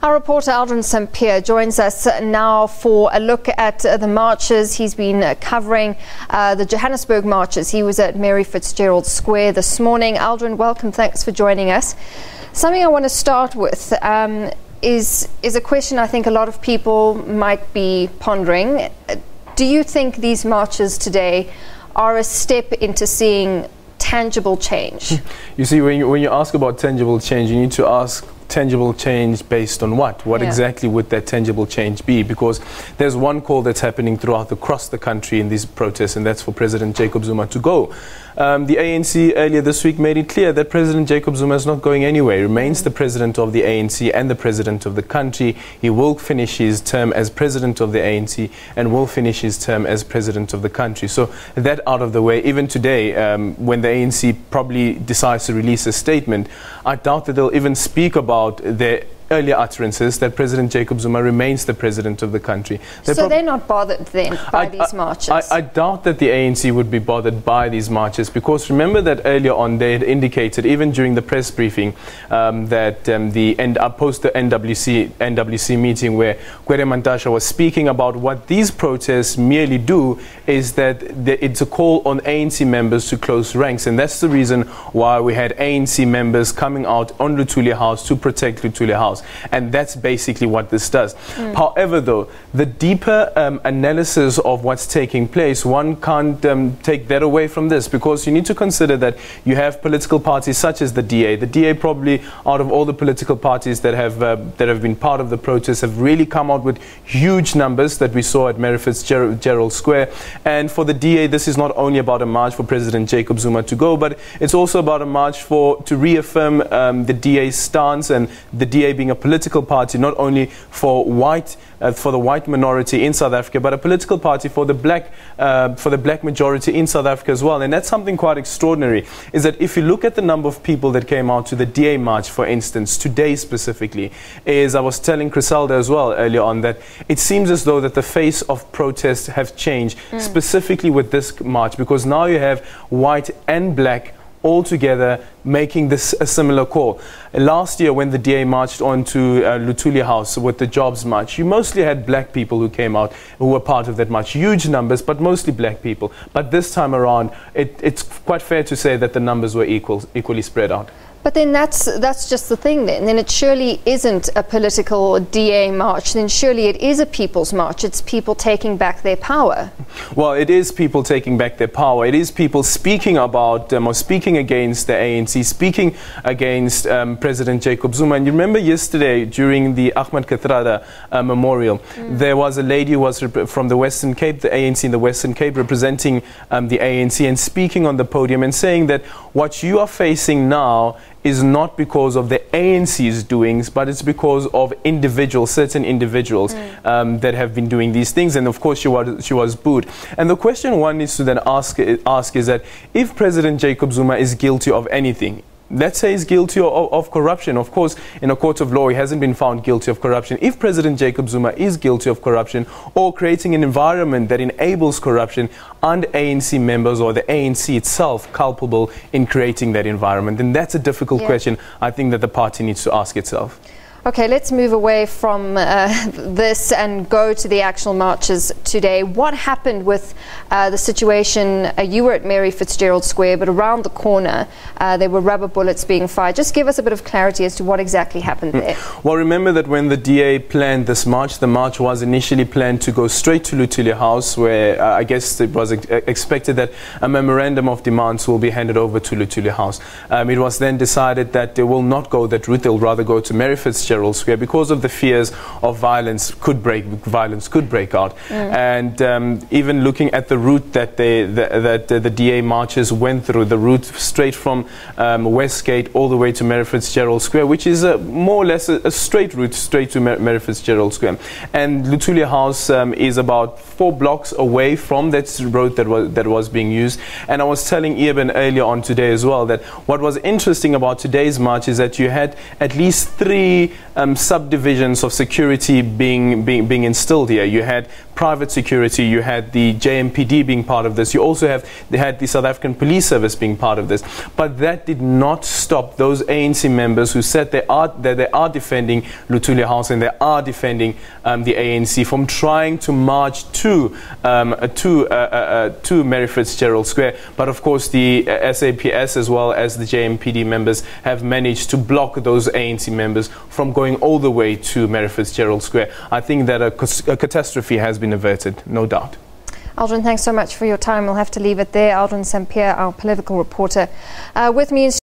Our reporter Aldrin Sampear joins us now for a look at the marches. He's been covering the Johannesburg marches. He was at Mary Fitzgerald Square this morning. Aldrin, welcome. Thanks for joining us. Something I want to start with is a question I think a lot of people might be pondering. Do you think these marches today are a step into seeing tangible change? You see, when you ask about tangible change, you need to ask tangible change based on what? What exactly would that tangible change be? Because there's one call that's happening across the country in these protests, and that's for President Jacob Zuma to go. The ANC earlier this week made it clear that President Jacob Zuma is not going anywhere. He remains the president of the ANC and the president of the country. He will finish his term as president of the ANC and will finish his term as president of the country. So that out of the way, even today, when the ANC probably decides to release a statement, I doubt that they'll even speak about their earlier utterances that President Jacob Zuma remains the president of the country. So they're not bothered then by these marches? I doubt that the ANC would be bothered by these marches, because remember that earlier on they had indicated, even during the press briefing, that post the NWC meeting where Gwede Mantashe was speaking about what these protests merely do is that it's a call on ANC members to close ranks, and that's the reason why we had ANC members coming out on Luthuli House to protect Luthuli House. And that's basically what this does. However, though, the deeper analysis of what's taking place, one can't take that away from this, because you need to consider that you have political parties such as the DA. The DA probably, out of all the political parties that have been part of the protest, have really come out with huge numbers that we saw at Mary Fitzgerald Square. And for the DA, this is not only about a march for President Jacob Zuma to go, but it's also about a march to reaffirm the DA's stance, and the DA being a political party not only for the white minority in South Africa, but a political party for the black majority in South Africa as well. And that's something quite extraordinary, is that if you look at the number of people that came out to the DA march, for instance, today specifically, I was telling Criselda as well earlier on that it seems as though that the face of protest have changed, specifically with this march, because now you have white and black all together making this a similar call. Last year, when the DA marched on to Luthuli House with the Jobs March, you mostly had black people who came out, who were part of that march. Huge numbers, but mostly black people. But this time around, it's quite fair to say that the numbers were equally spread out. But then that's just the thing then. Then it surely isn't a political DA march. Then surely it is a people's march. It's people taking back their power. Well, it is people taking back their power. It is people speaking about or speaking against the ANC, speaking against President Jacob Zuma. And you remember yesterday during the Ahmed Kathrada memorial, there was a lady who was from the Western Cape, the ANC in the Western Cape, representing the ANC and speaking on the podium and saying that what you are facing now is not because of the ANC's doings, but it's because of certain individuals that have been doing these things. And of course she was booed. And the question one needs to then ask is that if President Jacob Zuma is guilty of anything, let's say he's guilty of corruption. Of course, in a court of law, he hasn't been found guilty of corruption. If President Jacob Zuma is guilty of corruption or creating an environment that enables corruption, aren't ANC members or the ANC itself culpable in creating that environment? And that's a difficult question, I think, that the party needs to ask itself. Okay, let's move away from this and go to the actual marches today. What happened with the situation? You were at Mary Fitzgerald Square, but around the corner there were rubber bullets being fired. Just give us a bit of clarity as to what exactly happened there. Well, remember that when the DA planned this march, the march was initially planned to go straight to Luthuli House, where I guess it was expected that a memorandum of demands will be handed over to Luthuli House. It was then decided that they will not go that route. They'll rather go to Mary Fitzgerald Square because of the fears of violence could break out. And even looking at the route that the DA marches went through, the route straight from Westgate all the way to Mary Fitzgerald Square, which is more or less a straight route straight to Mary Fitzgerald Square. And Luthuli House is about 4 blocks away from that road that was being used. And I was telling Eben earlier on today as well that what was interesting about today's march is that you had at least 3 subdivisions of security being instilled here. You had private security, you had the JMPD being part of this, you also had the South African Police Service being part of this. But that did not stop those ANC members who said they are defending Luthuli House and they are defending the ANC from trying to march to Mary Fitzgerald Square. But of course the SAPS as well as the JMPD members have managed to block those ANC members from going all the way to Mary Fitzgerald Square. I think that a catastrophe has been averted, no doubt. Aldrin, thanks so much for your time. We'll have to leave it there. Aldrin Sampear, our political reporter, with me.